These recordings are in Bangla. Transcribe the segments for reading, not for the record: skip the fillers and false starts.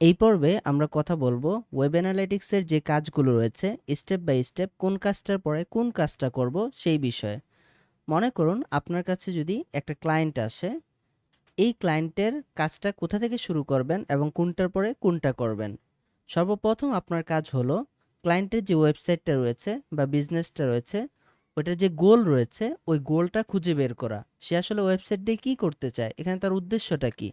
এই পর্বে আমরা কথা বলবো ওয়েব অ্যানালিটিক্সের যে কাজগুলো রয়েছে স্টেপ বাই স্টেপ কোন কাজটার পরে কোন কাজটা করব সেই বিষয়ে। মনে করুন আপনার কাছে যদি একটা ক্লায়েন্ট আসে, এই ক্লায়েন্টের কাজটা কোথা থেকে শুরু করবেন এবং কোনটার পরে কোনটা করবেন। সর্বপ্রথম আপনার কাজ হলো ক্লায়েন্টের যে ওয়েবসাইটটা রয়েছে বা বিজনেসটা রয়েছে, ওটার যে গোল রয়েছে ওই গোলটা খুঁজে বের করা। সে আসলে ওয়েবসাইট দিয়ে কী করতে চায়, এখানে তার উদ্দেশ্যটা কী।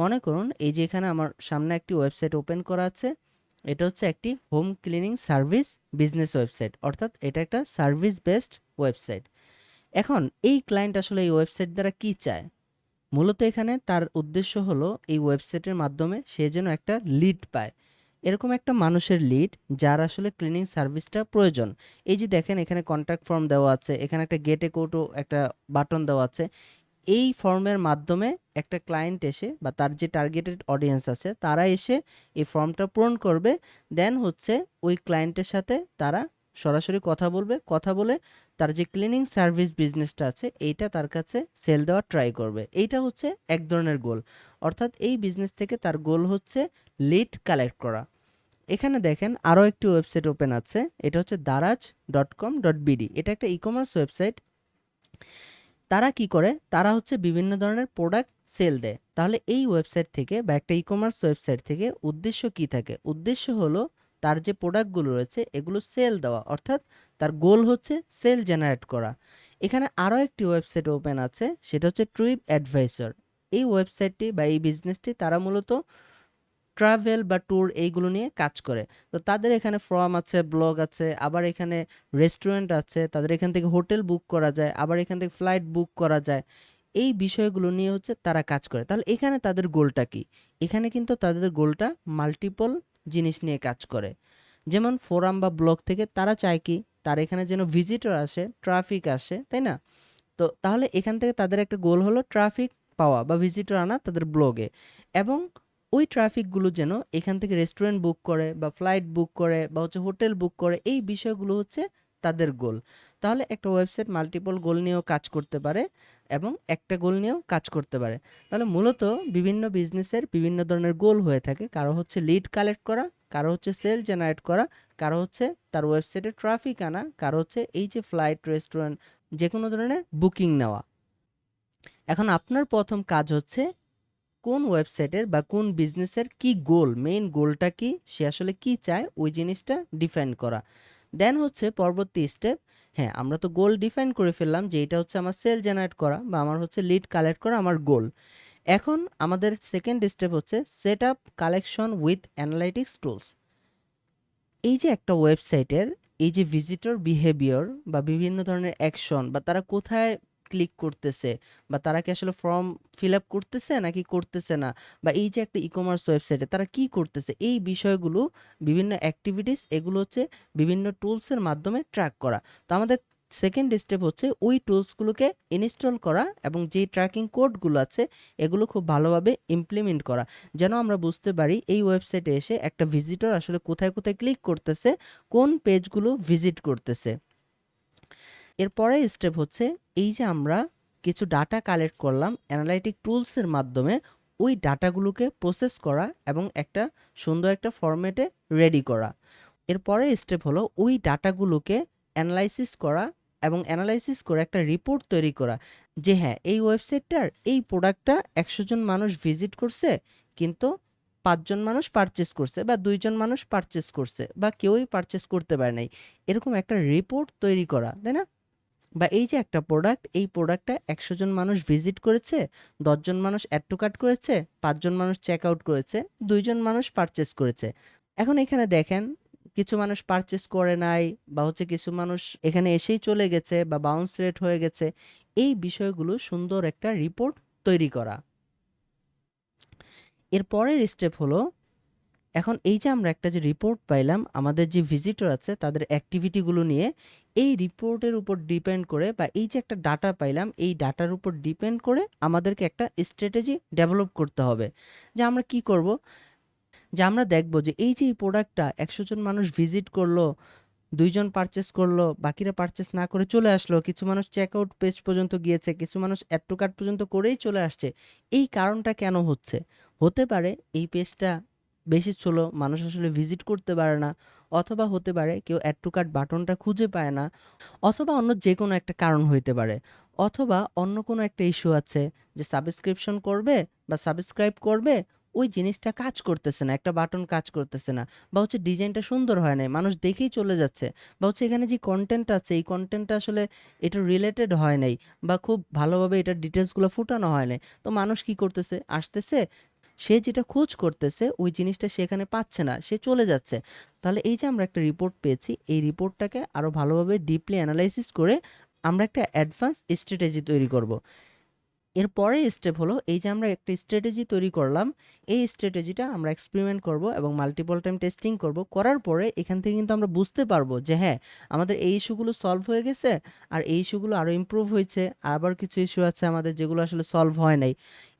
মনে করুন এই যে এখানে আমার সামনে একটি ওয়েবসাইট ওপেন করা আছে, এটা হচ্ছে একটি home cleaning service business website, অর্থাৎ এটা একটা সার্ভিস বেসড ওয়েবসাইট। এখন এই ক্লায়েন্ট আসলে এই ওয়েবসাইট দ্বারা কি চায়, মূলত এখানে তার উদ্দেশ্য হলো এই ওয়েবসাইটের মাধ্যমে সে যেন একটা লিড পায়, এরকম একটা মানুষের লিড যার আসলে ক্লিনিং সার্ভিসটা প্রয়োজন। এই যে দেখেন এখানে কন্ট্যাক্ট ফর্ম দেওয়া আছে, এখানে একটা গেটে কোটো একটা বাটন দেওয়া আছে। এই ফর্মের মাধ্যমে একটা ক্লায়েন্ট এসে বা তার যে টার্গেটেড অডিয়েন্স আছে তারা এসে এই ফর্মটা পূরণ করবে। দেন হচ্ছে ওই ক্লায়েন্টের সাথে তারা সরাসরি কথা বলবে, কথা বলে তার যে ক্লিনিং সার্ভিস বিজনেসটা আছে এইটা তার কাছে সেল দেওয়ার ট্রাই করবে। এইটা হচ্ছে এক ধরনের গোল, অর্থাৎ এই বিজনেস থেকে তার গোল হচ্ছে লিড কালেক্ট করা। এখানে দেখেন আরও একটি ওয়েবসাইট ওপেন আছে, এটা হচ্ছে daraj.com.bd। এটা একটা ই কমার্স ওয়েবসাইট। তারা কি করে, তারা হচ্ছে বিভিন্ন ধরনের প্রোডাক্ট সেল দেয়। তাহলে এই ওয়েবসাইট থেকে বা একটা ই কমার্স ওয়েবসাইট থেকে উদ্দেশ্য কি থাকে, উদ্দেশ্য হলো তার যে প্রোডাক্টগুলো রয়েছে এগুলো সেল দেওয়া, অর্থাৎ তার গোল হচ্ছে সেল জেনারেট করা। এখানে আরও একটি ওয়েবসাইট ওপেন আছে, সেটা হচ্ছে ট্রিপ অ্যাডভাইসর। এই ওয়েবসাইটটি বা এই বিজনেসটি তারা মূলত ট্রাভেল বা ট্যুর এইগুলো নিয়ে কাজ করে। তো তাদের এখানে ফর্ম আছে, ব্লগ আছে, আবার এখানে রেস্টুরেন্ট আছে, তাদের এখান থেকে হোটেল বুক করা যায়, আবার এখান থেকে ফ্লাইট বুক করা যায়। এই বিষয়গুলো নিয়ে হচ্ছে তারা কাজ করে। তাহলে এখানে তাদের গোলটা কি, এখানে কিন্তু তাদের গোলটা মাল্টিপল জিনিস নিয়ে কাজ করে। যেমন ফোরাম বা ব্লগ থেকে তারা চায় কি, তার এখানে যেন ভিজিটর আসে, ট্রাফিক আসে, তাই না? তো তাহলে এখান থেকে তাদের একটা গোল হলো ট্রাফিক পাওয়া বা ভিজিটর আনা তাদের ব্লগে, এবং ওই ট্রাফিকগুলো যেন এখান থেকে রেস্টুরেন্ট বুক করে বা ফ্লাইট বুক করে বা হচ্ছে হোটেল বুক করে, এই বিষয়গুলো হচ্ছে তাদের গোল। তাহলে একটা ওয়েবসাইট মাল্টিপল গোল নিয়েও কাজ করতে পারে এবং একটা গোল নিয়েও কাজ করতে পারে। তাহলে মূলত বিভিন্ন বিজনেসের বিভিন্ন ধরনের গোল হয়ে থাকে, কারো হচ্ছে লিড কালেক্ট করা, কারো হচ্ছে সেল জেনারেট করা, কারো হচ্ছে তার ওয়েবসাইটে ট্রাফিক আনা, কারো হচ্ছে এই যে ফ্লাইট, রেস্টুরেন্ট, যে কোনো ধরনের বুকিং নেওয়া। এখন আপনার প্রথম কাজ হচ্ছে কোন ওয়েবসাইটের বা কোন বিজনেসের কি গোল, মেইন গোলটা কি, সে আসলে কি চায় ওই জিনিসটা ডিফাইন করা। দেন হচ্ছে পরবর্তী স্টেপ, হ্যাঁ আমরা তো গোল ডিফাইন করে ফেললাম যে এটা হচ্ছে আমার সেল জেনারেট করা বা আমার হচ্ছে লিড কালেক্ট করা আমার গোল। এখন আমাদের সেকেন্ড স্টেপ হচ্ছে set up collection with analytics tools. এই যে একটা ওয়েবসাইটের এই যে ভিজিটর বিহেভিয়র বা বিভিন্ন ধরনের অ্যাকশন বা তারা কোথায় ক্লিক করতেছে বা তারা কি আসলে ফর্ম ফিল আপ করতেছে নাকি করতেছে না, বা এই যে একটা ই কমার্স ওয়েবসাইটে তারা কি করতেছে, এই বিষয়গুলো বিভিন্ন অ্যাক্টিভিটিস এগুলো হচ্ছে বিভিন্ন টুলসের মাধ্যমে ট্র্যাক করা। তো আমাদের সেকেন্ড স্টেপ হচ্ছে ওই টুলসগুলোকে ইনস্টল করা এবং যেই ট্র্যাকিং কোডগুলো আছে এগুলো খুব ভালোভাবে ইমপ্লিমেন্ট করা, যেন আমরা বুঝতে পারি এই ওয়েবসাইটে এসে একটা ভিজিটর আসলে কোথায় কোথায় ক্লিক করতেছে, কোন পেজগুলো ভিজিট করতেছে। এরপরে স্টেপ হচ্ছে এই যে আমরা কিছু ডাটা কালেক্ট করলাম অ্যানালাইটিক টুলসের মাধ্যমে, ওই ডাটাগুলোকে প্রসেস করা এবং একটা সুন্দর একটা ফরম্যাটে রেডি করা। এরপরের স্টেপ হলো ওই ডাটাগুলোকে অ্যানালাইসিস করা এবং অ্যানালাইসিস করে একটা রিপোর্ট তৈরি করা যে হ্যাঁ এই ওয়েবসাইটটার এই প্রোডাক্টটা 100 জন মানুষ ভিজিট করছে, কিন্তু 5 জন মানুষ পারচেস করছে বা 2 জন মানুষ পারচেস করছে বা কেউই পারচেস করতে পারে নাই, এরকম একটা রিপোর্ট তৈরি করা, তাই না? বা এই যে একটা প্রোডাক্ট, এই প্রোডাক্টটা 100 জন মানুষ ভিজিট করেছে, 10 জন মানুষ অ্যাড টু কার্ট করেছে, 5 জন মানুষ চেক আউট করেছে, 2 জন মানুষ পারচেস করেছে। এখন এখানে দেখেন কিছু মানুষ পারচেস করে নাই বা হচ্ছে কিছু মানুষ এখানে এসেই চলে গেছে বা বাউন্স রেট হয়ে গেছে, এই বিষয়গুলো সুন্দর একটা রিপোর্ট তৈরি করা। এর পরের স্টেপ হলো এখন এই যে আমরা একটা যে রিপোর্ট পাইলাম আমাদের যে ভিজিটর আছে তাদের অ্যাক্টিভিটিগুলো নিয়ে, এই রিপোর্টের উপর ডিপেন্ড করে বা এই যে একটা ডাটা পাইলাম এই ডাটার উপর ডিপেন্ড করে আমাদেরকে একটা স্ট্র্যাটেজি ডেভেলপ করতে হবে যে আমরা কি করব। যে আমরা দেখব যে এই যে এই প্রোডাক্টটা 100 জন মানুষ ভিজিট করলো, 2 জন পারচেস করলো, বাকিরা পারচেস না করে চলে আসলো, কিছু মানুষ চেক আউট পেজ পর্যন্ত গিয়েছে, কিছু মানুষ অ্যাড টু কার্ট পর্যন্ত করেই চলে আসছে। এই কারণটা কেন হচ্ছে, হতে পারে এই পেজটা বেশি স্লো, মানুষ আসলে ভিজিট করতে পারে না, অথবা হতে পারে কেউ অ্যাড টু কার্ট বাটনটা খুঁজে পায় না, অথবা অন্য যেকোনো একটা কারণ হইতে পারে, অথবা অন্য কোনো একটা ইস্যু আছে যে সাবস্ক্রিপশন করবে বা সাবস্ক্রাইব করবে, ওই জিনিসটা কাজ করতেছে না, একটা বাটন কাজ করতেছে না, বা হচ্ছে ডিজাইনটা সুন্দর হয় নাই, মানুষ দেখেই চলে যাচ্ছে, বা হচ্ছে এখানে যে কনটেন্ট আছে এই কনটেন্টটা আসলে এটা রিলেটেড হয় নাই, বা খুব ভালোভাবে এটার ডিটেলসগুলো ফুটানো হয় নাই। তো মানুষ কি করতেছে, আসতেছে, সে যেটা খোঁজ করতেছে ওই জিনিসটা সেখানে পাচ্ছে না, সে চলে যাচ্ছে। তাহলে এই যে আমরা একটা রিপোর্ট পেয়েছি, এই রিপোর্টটাকে আরও ভালোভাবে ডিপলি অ্যানালাইসিস করে আমরা একটা অ্যাডভান্স স্ট্র্যাটেজি তৈরি করব। এর পরের স্টেপ হলো, এই যে আমরা একটা স্ট্র্যাটেজি তৈরি করলাম, এই স্ট্র্যাটেজিটা আমরা এক্সপেরিমেন্ট করব এবং মাল্টিপল টাইম টেস্টিং করব। করার পরে এখান থেকে কিন্তু আমরা বুঝতে পারবো যে হ্যাঁ, আমাদের এই ইস্যুগুলো সলভ হয়ে গেছে, আর এই ইস্যুগুলো আরও ইমপ্রুভ হয়েছে, আবার কিছু ইস্যু আছে আমাদের যেগুলো আসলে সলভ হয় নাই।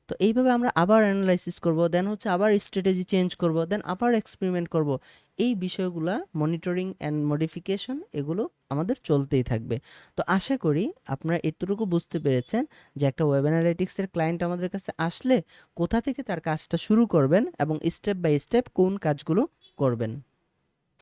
তো এইভাবে আমরা আবার অ্যানালাইসিস করব, দেন হচ্ছে আবার স্ট্র্যাটেজি চেঞ্জ করব, দেন আবার এক্সপেরিমেন্ট করব। এই বিষয়গুলা মনিটরিং অ্যান্ড মডিফিকেশন এগুলো আমাদের চলতেই থাকবে। তো আশা করি আপনারা এতটুকু বুঝতে পেরেছেন যে একটা ওয়েব অ্যানালিটিক্সের ক্লায়েন্ট আমাদের কাছে আসলে কোথা থেকে তার কাজটা শুরু করবেন এবং স্টেপ বাই স্টেপ কোন কাজগুলো করবেন।